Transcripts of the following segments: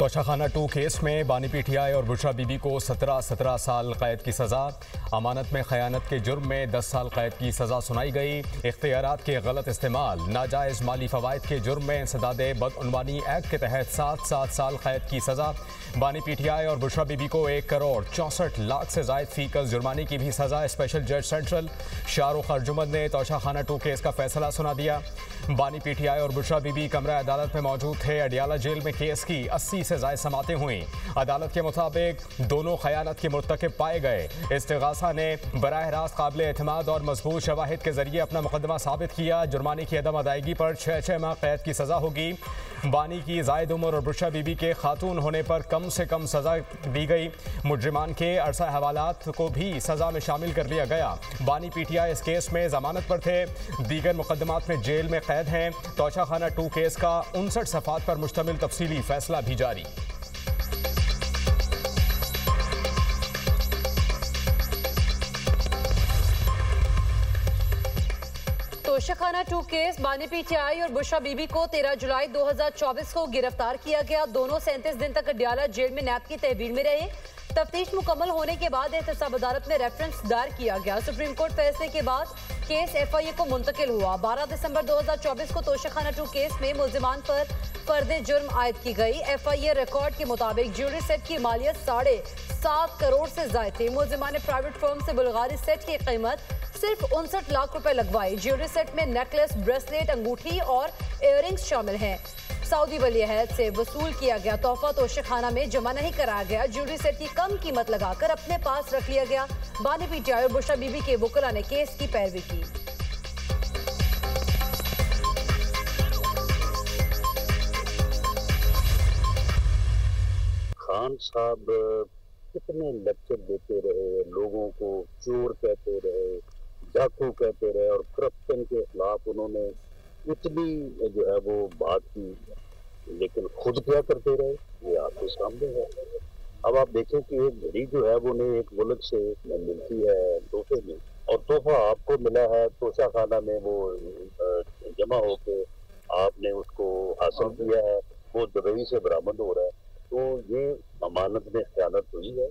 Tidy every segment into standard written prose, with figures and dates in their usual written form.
Toshakhana 2 case में बानी PTI और बुशरा बीबी को 17 साल कैद की सज़ा। अमानत में खयानत के जुर्म में 10 साल कैद की सज़ा सुनाई गई। इख्तियारात के गलत इस्तेमाल, नाजायज़ माली फ़वाइद के जुर्म में इंसदाद बदउनवानी एक्ट के तहत 7 साल कैद की सज़ा। बानी पीटीआई और बुशरा बीबी को 1 करोड़ 64 लाख से ज़ायद फ़ीकस जुर्माने की भी सज़ा। स्पेशल जज सेंट्रल शाहरुख अर्जुमंद ने तोशाखाना 2 केस का फैसला सुना दिया। बानी पीटीआई और बुशरा बीबी कमरा अदालत में मौजूद थे। अडियाला जेल में केस की 80 से ज़ायद समातें हुई। अदालत के मुताबिक दोनों खयानत के मुर्तकिब पाए गए। इस्तिगासा ने बराह रास्त काबिल एतमाद और मजबूत शवाहिद के जरिए अपना मुकदमा साबित किया। जुर्माने की अदम अदायगी पर 6 माह कैद की सज़ा होगी। बानी की जायद उम्र और बुशरा बीबी के खातून होने पर कम से कम सज़ा दी गई। मुजरिमान के अरसा हवालात को भी सज़ा में शामिल कर लिया गया। बानी पीटीआई इस केस में जमानत पर थे। दीगर मुकदमात में जेल में कैद हैं। तोशाखाना 2 केस का 59 सफ़ात पर मुश्तमिल तफसीली फैसला भी जारी। तोशाखाना 2 केस, बानी पीटीआई और बुशरा बीबी को 13 जुलाई 2024 को गिरफ्तार किया गया। दोनों 37 दिन तक अडियाला जेल में नैब की तहवील में रहे। तफ्तीश मुकम्मल होने के बाद एहतसाब अदालत में रेफरेंस दायर किया गया। सुप्रीम कोर्ट फैसले के बाद केस FIA को मुंतकिल हुआ। 12 दिसंबर 2024 को तोशाखाना 2 केस में मुल्जिमान पर फर्द जुर्म आयद की गई। FIA रिकॉर्ड के मुताबिक ज्वेलरी सेट की मालियत 7.5 करोड़ से ज्यादा थी। मुल्जिमान ने प्राइवेट फर्म से बुल्गारी सेट की कीमत सिर्फ 59 लाख रुपए लगवाई। ज्वेलरी सेट में नेकलेस, ब्रेसलेट, अंगूठी और इयररिंग्स शामिल हैं। सऊदी वली अहद से वसूल किया गया तोहफा तोशाखाना में जमा नहीं कराया गया। ज्वेलरी सेट की कम कीमत लगाकर अपने पास रख लिया गया। बानी पीटीआई और बुशरा बीबी के वकला ने केस की पैरवी की। खान साहब कितने लेक्चर देते रहे, लोगों को चोर कहते रहे, डाकू कहते रहे और करप्शन के खिलाफ उन्होंने इतनी जो है वो बात की, लेकिन खुद क्या करते रहे ये आपके सामने है। अब आप देखें कि एक घड़ी जो है वो उन्हें एक मुल्क से मिलती है तोहफे में, और तोहफा आपको मिला है तोशाखाना में, वो जमा होके आपने उसको हासिल किया है, वो दुबई से बरामद हो रहा है। तो ये अमानत में खयानत हुई है।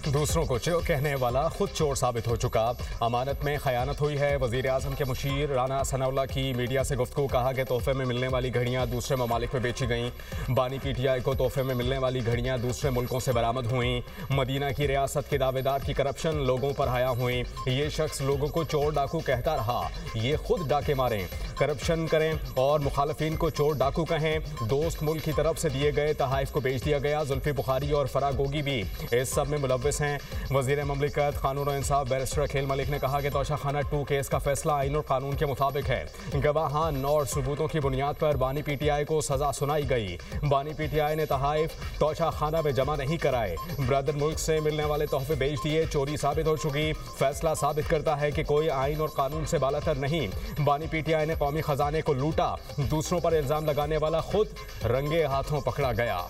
दूसरों को चोर कहने वाला खुद चोर साबित हो चुका। अमानत में खयानत हुई है। वजीर आजम के मुशीर राना सनाउल्लाह की मीडिया से गुफ्तगू, कहा कि तोहफे में मिलने वाली घड़ियां दूसरे ममालिक में बेची गईं। बानी पीटीआई को तोहफे में मिलने वाली घड़ियां दूसरे मुल्कों से बरामद हुईं। मदीना की रियासत के दावेदार की करप्शन लोगों पर हाया हुई। ये शख्स लोगों को चोर डाकू कहता रहा, ये खुद डाके मारें, करप्शन करें और मुखालफिन को चोर डाकू कहें। दोस्त मुल्क की तरफ से दिए गए तहाइफ को बेच दिया गया। जुल्फी बुखारी और फराह गोगी भी इस सब में मुलव्विस हैं। वजीर ममलिकत कानून और इंसाफ बैरिस्टर अखिल मलिक ने कहा कि तोशाखाना 2 केस का फैसला आईन और कानून के मुताबिक है। गवाहान और सबूतों की बुनियाद पर बानी पीटीआई को सजा सुनाई गई। बानी पीटीआई ने तहाइफ तोशाखाना में जमा नहीं कराए, ब्रदर मुल्क से मिलने वाले तोहफे बेच दिए। चोरी साबित हो चुकी। फैसला साबित करता है कि कोई आईन और कानून से बालातर नहीं। बानी पीटीआई ने कौमी खजाने को लूटा। दूसरों पर इल्जाम लगाने वाला खुद रंगे हाथों पकड़ा गया।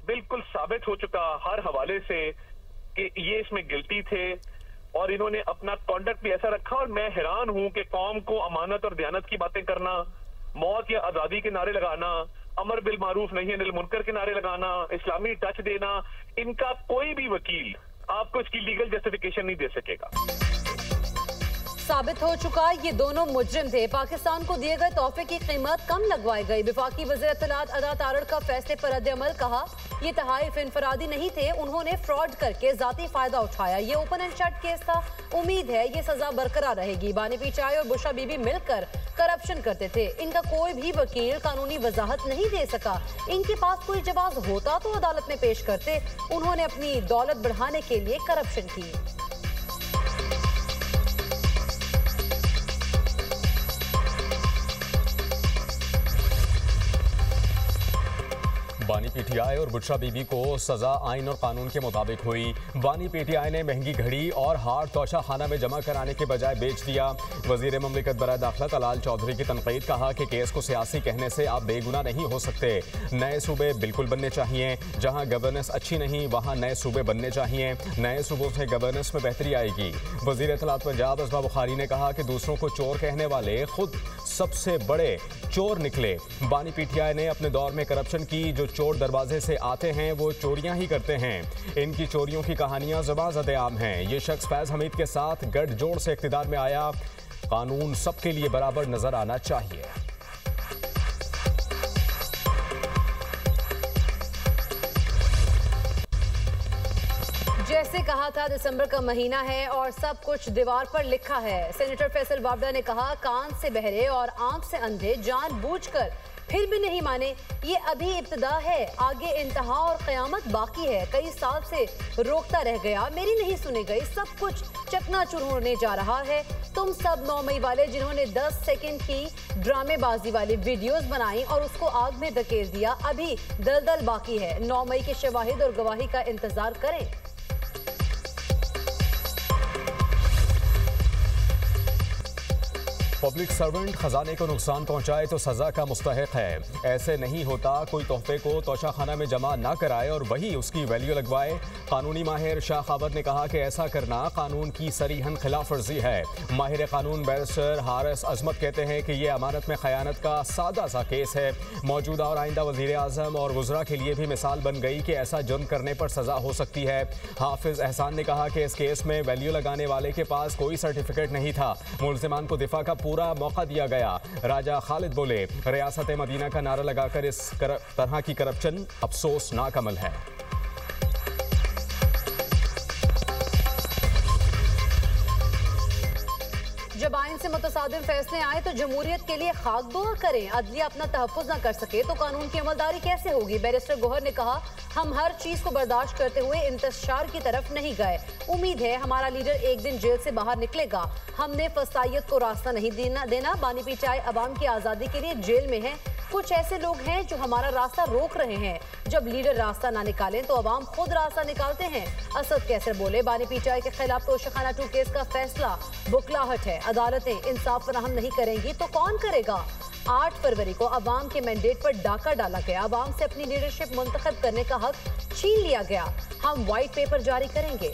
बिल्कुल साबित हो चुका हर हवाले से कि ये इसमें गिल्टी थे और इन्होंने अपना कॉन्डक्ट भी ऐसा रखा। और मैं हैरान हूं कि कौम को अमानत और दयानत की बातें करना, मौत या आजादी के नारे लगाना, अमर बिल मारूफ नहीं अनिल मुनकर के नारे लगाना, इस्लामी टच देना, इनका कोई भी वकील आपको इसकी लीगल जस्टिफिकेशन नहीं दे सकेगा। साबित हो चुका ये दोनों मुजरिम थे। पाकिस्तान को दिए गए तोहफे की कीमत कम लगवाई गई। वफाकी वज़ीर इत्तलात अदा तारड़ का फैसले पर रद्द-ए-अमल, कहा ये तहाइफ इनफरादी नहीं थे, उन्होंने फ्रॉड करके जाती फायदा उठाया। ये ओपन एंड शट केस था। उम्मीद है ये सजा बरकरार रहेगी। बानी पीटीआई और बुशरा बीबी मिलकर करप्शन करते थे। इनका कोई भी वकील कानूनी वजाहत नहीं दे सका। इनके पास कोई जवाब होता तो अदालत में पेश करते। उन्होंने अपनी दौलत बढ़ाने के लिए करप्शन की। बानी पीटीआई और बुशरा बीबी को सजा आइन और कानून के मुताबिक हुई। बानी पीटीआई ने महंगी घड़ी और हार तोशा खाना में जमा कराने के बजाय बेच दिया। वजीर ममलिकत बराए दाखिला तलाल चौधरी की तनकीद, कहा कि केस को सियासी कहने से आप बेगुनाह नहीं हो सकते। नए सूबे बिल्कुल बनने चाहिए, जहां गवर्नेंस अच्छी नहीं वहां नए सूबे बनने चाहिए। नए सूबों से गवर्नेंस में बेहतरी आएगी। वजीर इत्तलात पंजाब असमा बुखारी ने कहा कि दूसरों को चोर कहने वाले खुद सबसे बड़े चोर निकले। बानी पीटीआई ने अपने दौर में करप्शन की, जो चोर दरवाजे से आते हैं वो चोरियां ही करते हैं। इनकी चोरियों की कहानियां ज़बां-ज़द आम हैं। ये शख्स फैज़ हमीद के साथ गठजोड़ से इक़्तिदार में आया। कानून सबके लिए बराबर नजर आना चाहिए। जैसे कहा था, दिसंबर का महीना है और सब कुछ दीवार पर लिखा है। सेनेटर फैसल वावड़ा ने कहा, कान से बहरे और आंख से अंधे जानबूझकर फिर भी नहीं माने। ये अभी इब्तिदा है, आगे इंतहा और क़यामत बाकी है। कई साल से रोकता रह गया, मेरी नहीं सुनी गई, सब कुछ चकनाचूर होने जा रहा है। तुम सब 9 मई वाले जिन्होंने 10 सेकंड की ड्रामेबाजी वाली वीडियोस बनाई और उसको आग में धकेल दिया, अभी दलदल बाकी है। 9 मई के शवाहिद और गवाही का इंतजार करें। पब्लिक सर्वेंट खजाने को नुकसान पहुंचाए तो सजा का मुस्तहिक है। ऐसे नहीं होता, कोई तोहफे को तोशाखाना में जमा ना कराए और वही उसकी वैल्यू लगवाए। कानूनी माहिर शाह खावर ने कहा कि ऐसा करना कानून की सरीहन खिलाफ वर्जी है। माहिर कानून बैरिस्टर हारिस अजमत कहते हैं कि यह अमानत में खयानत का सादा सा केस है। मौजूदा और आइंदा वजीर आजम और वज़रा के लिए भी मिसाल बन गई कि ऐसा जुर्म करने पर सजा हो सकती है। हाफिज एहसान ने कहा कि इस केस में वैल्यू लगाने वाले के पास कोई सर्टिफिकेट नहीं था। मुल्ज़िमान को दिफा का पूरा मौका दिया गया। राजा खालिद बोले, रियासत मदीना का नारा लगाकर इस तरह की करप्शन अफसोसनाक अमल है। जब आइन से मुतसादिम फैसले आए तो जमहूरियत के लिए खाक दुआ करें। अदलिया अपना तहफ़्फ़ुज़ न कर सके तो कानून की अमलदारी कैसे होगी? बैरिस्टर गोहर ने कहा, हम हर चीज़ को बर्दाश्त करते हुए इंतशार की तरफ नहीं गए। उम्मीद है हमारा लीडर एक दिन जेल से बाहर निकलेगा। हमने फसाइयत को रास्ता नहीं देना। बानी पीटीआई अवाम की आज़ादी के लिए जेल में है। कुछ ऐसे लोग हैं जो हमारा रास्ता रोक रहे हैं। जब लीडर रास्ता ना निकालें तो अवाम खुद रास्ता निकालते हैं। असद कैसर बोले, बानी पीटीआई के खिलाफ तोशाखाना 2 केस का फैसला बुखलाहट है। अदालतें इंसाफ फराहम नहीं करेंगी तो कौन करेगा? 8 फरवरी को अवाम के मैंडेट पर डाका डाला गया। अवाम से अपनी लीडरशिप मुंतखब करने का हक छीन लिया गया। हम व्हाइट पेपर जारी करेंगे।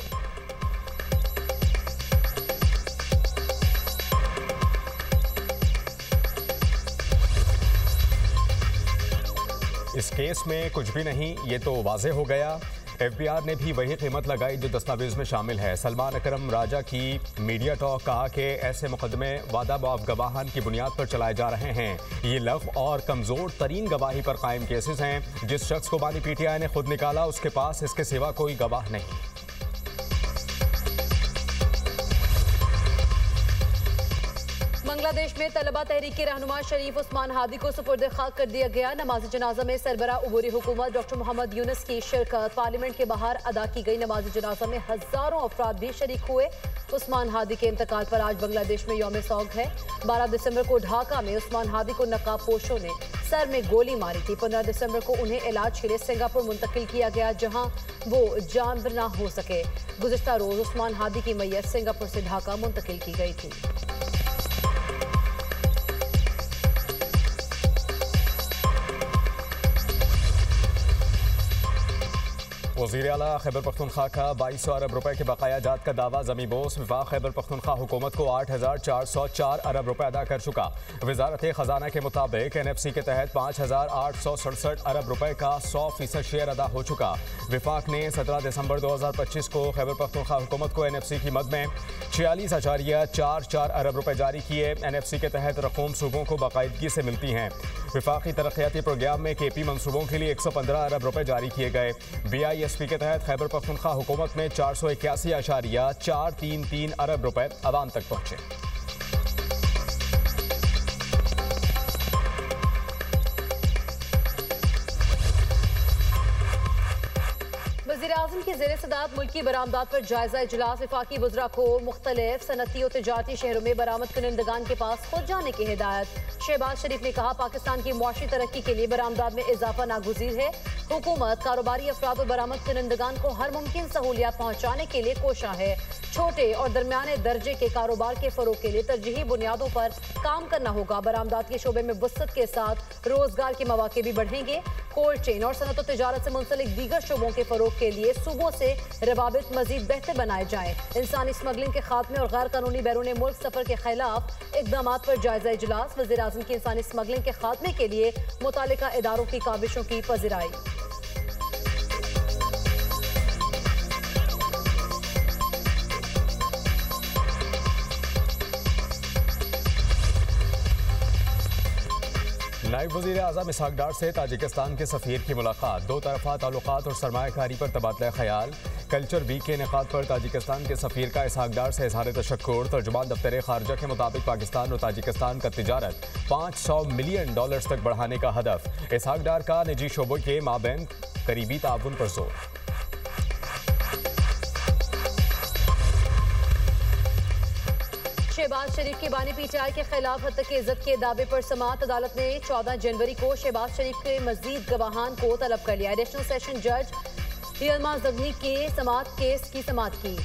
इस केस में कुछ भी नहीं, ये तो वाज़े हो गया। FBI ने भी वही कीमत लगाई जो दस्तावेज में शामिल है। सलमान अकरम राजा की मीडिया टॉक, कहा कि ऐसे मुकदमे वादा बाफ गवाहान की बुनियाद पर चलाए जा रहे हैं। ये लग और कमज़ोर तरीन गवाही पर कायम केसेस हैं। जिस शख्स को बानी पीटीआई ने खुद निकाला उसके पास इसके सिवा कोई गवाह नहीं। बांग्लादेश में तलबा तहरीक के रहनुमा शरीफ उस्मान हादी को सुपुर्द खाक कर दिया गया। नमाज जनाजा में सरबरा उबूरी हुकूमत डॉक्टर मोहम्मद यूनुस की शिरकत। पार्लियामेंट के बाहर अदा की गई नमाज जनाजा में हजारों अफराद भी शरीक हुए। उस्मान हादी के इंतकाल पर आज बांग्लादेश में यौम सौग है। 12 दिसंबर को ढाका में उस्मान हादी को नकाब पोशों ने सर में गोली मारी थी। 15 दिसंबर को उन्हें इलाज के लिए सिंगापुर मुंतकिल किया गया, जहां वो जानबर न हो सके। गुज़िश्ता रोज उस्मान हादी की मैयत सिंगापुर से ढाका मुंतकिल की गई थी। वज़ीर आला खैबर पख्तूनख्वा का 2200 अरब रुपए के बकाया जात का दावा ज़मी बोस। वफाक खैबर पख्तूनख्वा हुकूमत को 8404 अरब रुपए अदा कर चुका। वजारत खजाना के मुताबिक NFC के तहत 5867 अरब रुपए का 100% शेयर अदा हो चुका। वफाक ने 17 दिसंबर 2025 को खैबर पख्तूनख्वा हुकूमत को NFC की मद में 46.44 अरब रुपए जारी किए। NFC के तहत रकूम सूबों को बाकायदगी से मिलती हैं। वफाकी तरक्याती प्रोग्राम में KP मनसूबों के लिए 115 अरब रुपए जारी किए गए। BISP के तहत खैबर पख्तूनख्वा हुकूमत में 481.433 अरब रुपए अवाम तक पहुंचे। वज़ीर-ए-आज़म की ज़ेर-ए-सदारत मुल्की बरामदात पर जायजा इजलास। वफाकी वज़रा को मुख्तलिफ सनती और तिजारती शहरों में बरामद कुनिंदगान के पास खुद जाने की हिदायत। शहबाज शरीफ ने कहा, पाकिस्तान की मुआशी तरक्की के लिए बरामदात में इजाफा नागुज़ीर है। हुकूमत कारोबारी अफराद और बरामद कुनंदगान को हर मुमकिन सहूलियात पहुँचाने के लिए कोशा है। छोटे और दरमियाने दर्जे के कारोबार के फरोग के लिए तरजीही बुनियादों पर काम करना होगा। बरामदात के शोबे में वसअत के साथ रोजगार के मौके भी बढ़ेंगे। कोल्ड चेन और सनत और तिजारत से मुंसलिक दीगर शोबों के फरोग के लिए सूबों से रवाबित मजीद बेहतर बनाए जाएं। इंसानी स्मगलिंग के खात्मे और गैर कानूनी बैरून मुल्क सफर के खिलाफ इकदाम पर जायजा इजलास। वज़ीर आज़म की इंसानी स्मगलिंग के खात्मे के लिए मुतालिका इदारों की काविशों की पज़िराई। नायब वज़ीर आज़म इसहाक डार से ताजिकिस्तान के सफ़ीर की मुलाकात। दो तरफ़ा ताल्लुकात और सरमायाकारी पर तबादला ख्याल। कल्चर वीक के इनेकाद पर ताजिकिस्तान के सफ़ीर का इसहाक डार से इज़हार तशक्कुर। तर्जुमान दफ्तर खारजा के मुताबिक पाकिस्तान और ताजिकिस्तान का तिजारत $500 मिलियन तक बढ़ाने का हदफ। इसहाक डार का निजी शोबों के माबैन करीबी ताउन पर जोर। शहबाज शरीफ की बानी पीटीआई के खिलाफ हद तक इज्जत के दावे पर समाअत। अदालत ने 14 जनवरी को शहबाज शरीफ के मजीद गवाहान को तलब कर लिया। एडिशनल सेशन जज यलमा जगनी के समाअत केस की समाअत की।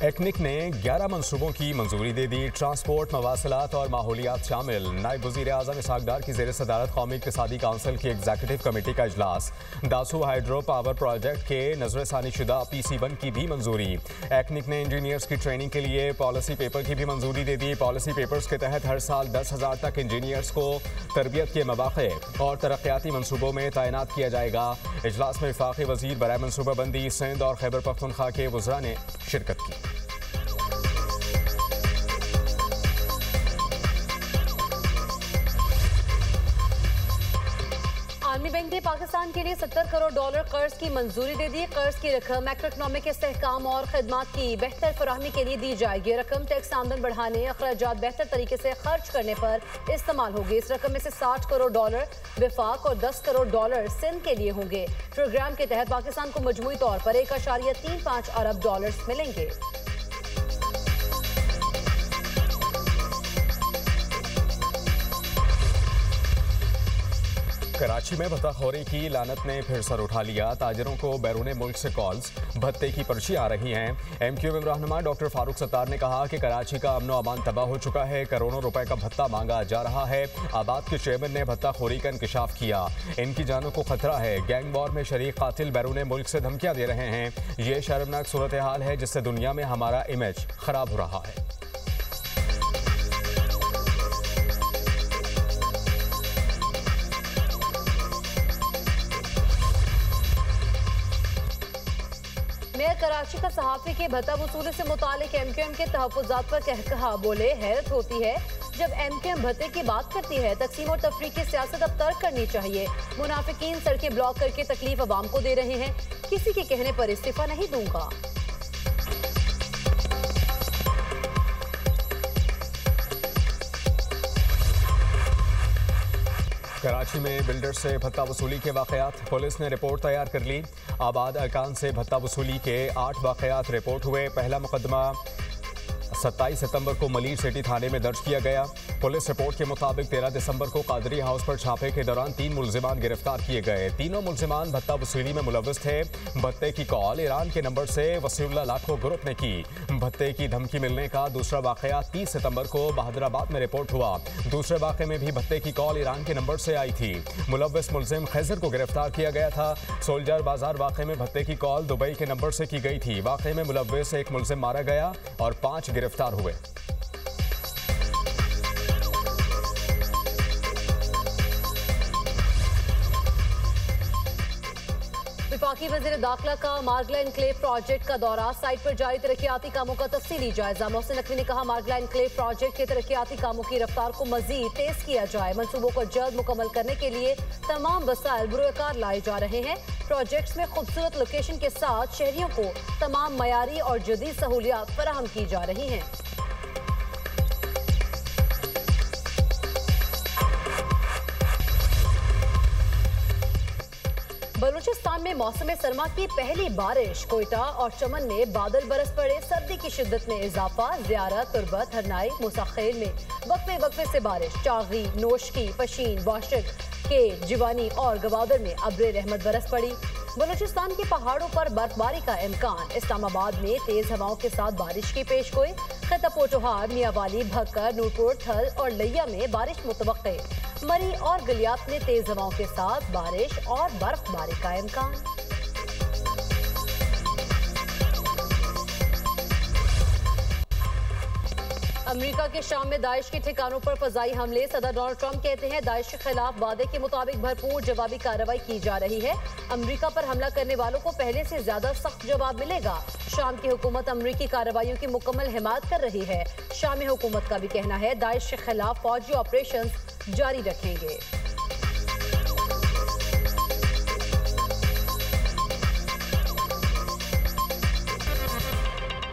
एक्निक ने 11 मनसूबों की मंजूरी दे दी। ट्रांसपोर्ट, मवासलात और माहौलियात शामिल। नायब वज़ीर आज़म इसहाक डार की ज़ेर सदारत कौमी इक़्तिसादी काउंसिल की एग्जीक्यूटिव कमेटी का इजलास। दासू हाइड्रो पावर प्रोजेक्ट के नज़रसानी शुदा PC1 की भी मंजूरी। एक्निक ने इंजीनियर्स की ट्रेनिंग के लिए पॉलिसी पेपर की भी मंजूरी दे दी। पॉलिसी पेपर्स के तहत हर साल 10,000 तक इंजीनियर्स को तरबियत के मौक़े और तरक्याती मनसूबों में तैनात किया जाएगा। इजलास में वफाकी वज़ीर बराए मनसूबाबंदी सिंध और खैबर पख्तूनख्वा के वज़रा ने शिरकत की। आर्मी बैंक ने पाकिस्तान के लिए $70 करोड़ कर्ज की मंजूरी दे दी। कर्ज की रकम मैक्रो इकनॉमिक इस्तेहकाम और खदमात की बेहतर फराहमी के लिए दी जाएगी। ये रकम टैक्स आमदन बढ़ाने, अखराजात बेहतर तरीके से खर्च करने पर इस्तेमाल होगी। इस रकम में से $60 करोड़ विफाक और $10 करोड़ सिंध के लिए होंगे। प्रोग्राम के तहत पाकिस्तान को मजमूई तौर पर $1.35 अरब मिलेंगे। कराची में भत्ताखोरी की लानत ने फिर सर उठा लिया। ताजिरों को बैरून मुल्क से कॉल्स, भत्ते की पर्ची आ रही हैं। MQM रहनुमा डॉक्टर फारूक सत्तार ने कहा कि कराची का अमनो अमान तबाह हो चुका है। करोड़ों रुपए का भत्ता मांगा जा रहा है। आबाद के चेयरमैन ने भत्ताखोरी का इंकशाफ किया। इनकी जानों को खतरा है। गैंग वॉर में शरीक कातिल बैरून मुल्क से धमकियां दे रहे हैं। ये शर्मनाक सूरत हाल है जिससे दुनिया में हमारा इमेज खराब हो रहा है। मेयर कराची का सहाफ़ी के भत्ता वसूली से मुतालिक MQM के तहफ़्फ़ुज़ात पर कहा। बोले, हैरत होती है जब MQM भत्ते की बात करती है। तकसीम और तफरीक की सियासत अब तर्क करनी चाहिए। मुनाफिकीन सड़कें ब्लॉक करके तकलीफ अवाम को दे रहे हैं। किसी के कहने पर इस्तीफा नहीं दूंगा। कराची में बिल्डर से भत्ता वसूली के वाक़यात। पुलिस ने रिपोर्ट तैयार कर ली। आबाद अरकान से भत्ता वसूली के 8 वाक़यात रिपोर्ट हुए। पहला मुकदमा 27 सितंबर को मलीर सिटी थाने में दर्ज किया गया। पुलिस रिपोर्ट के मुताबिक 13 दिसंबर को कादरी हाउस पर छापे के दौरान 3 मुलजिमान गिरफ्तार किए गए। तीनों मुलजिमान भत्ता वसूली में मुलव्वस थे। भत्ते की कॉल ईरान के नंबर से वसीउल्लाह लाखो ग्रुप ने की। भत्ते की धमकी मिलने का दूसरा वाक़या 30 सितंबर को बहादुराबाद में रिपोर्ट हुआ। दूसरे वाक़े में भी भत्ते की कॉल ईरान के नंबर से आई थी। मुलव्वस मुलजिम खैजर को गिरफ्तार किया गया था। सोल्जर बाजार वाक़े में भत्ते की कॉल दुबई के नंबर से की गई थी। वाक़े में मुलव्वस एक मुलजिम मारा गया और 5 गिरफ्तार हुए। वफाकी वज़ीर दाखिला का मार्गला इनक्लेव प्रोजेक्ट का दौरा। साइट पर जारी तरक्याती कामों का तफसीली जायजा। मोहसिन नकवी ने कहा, मार्गला इनक्लेव प्रोजेक्ट के तरक्याती कामों की रफ्तार को मजीद तेज किया जाए। मंसूबों को जल्द मुकम्मल करने के लिए तमाम वसाइल बुरुकार लाए जा रहे हैं। प्रोजेक्ट्स में खूबसूरत लोकेशन के साथ शहरियों को तमाम मयारी और जदीद सहूलियात फराहम की जा रही हैं। बलूच बलूचिस्तान में मौसम सरमा की पहली बारिश। कोयटा और चमन में बादल बरस पड़े। सर्दी की शिद्दत में इजाफा। ज़ियारा, तुर्बत, हरनाई, मुसाखेल में वक्फे वक्फे से बारिश। चागी, नोशकी, पशीन, वाशिक के जिवानी और गवादर में अब्रे रहमत बरस पड़ी। बलूचिस्तान के पहाड़ों पर बर्फबारी का इम्कान। इस्लामाबाद में तेज हवाओं के साथ बारिश की पेशगोई। खिता पोटोहार, मियावाली, भक्कर, नूरपुर, थल और लिया में बारिश मुतवक्के। मरी और गलियात में तेज हवाओं के साथ बारिश और बर्फबारी का इम्कान। अमेरिका के शाम में दाइश के ठिकानों पर फजाई हमले। सदर डोनाल्ड ट्रंप कहते हैं दाइश के खिलाफ वादे के मुताबिक भरपूर जवाबी कार्रवाई की जा रही है। अमेरिका पर हमला करने वालों को पहले से ज्यादा सख्त जवाब मिलेगा। शाम की हुकूमत अमेरिकी कार्रवाइयों की मुकम्मल हिमायत कर रही है। शामी हुकूमत का भी कहना है दाइश के खिलाफ फौजी ऑपरेशन जारी रखेंगे।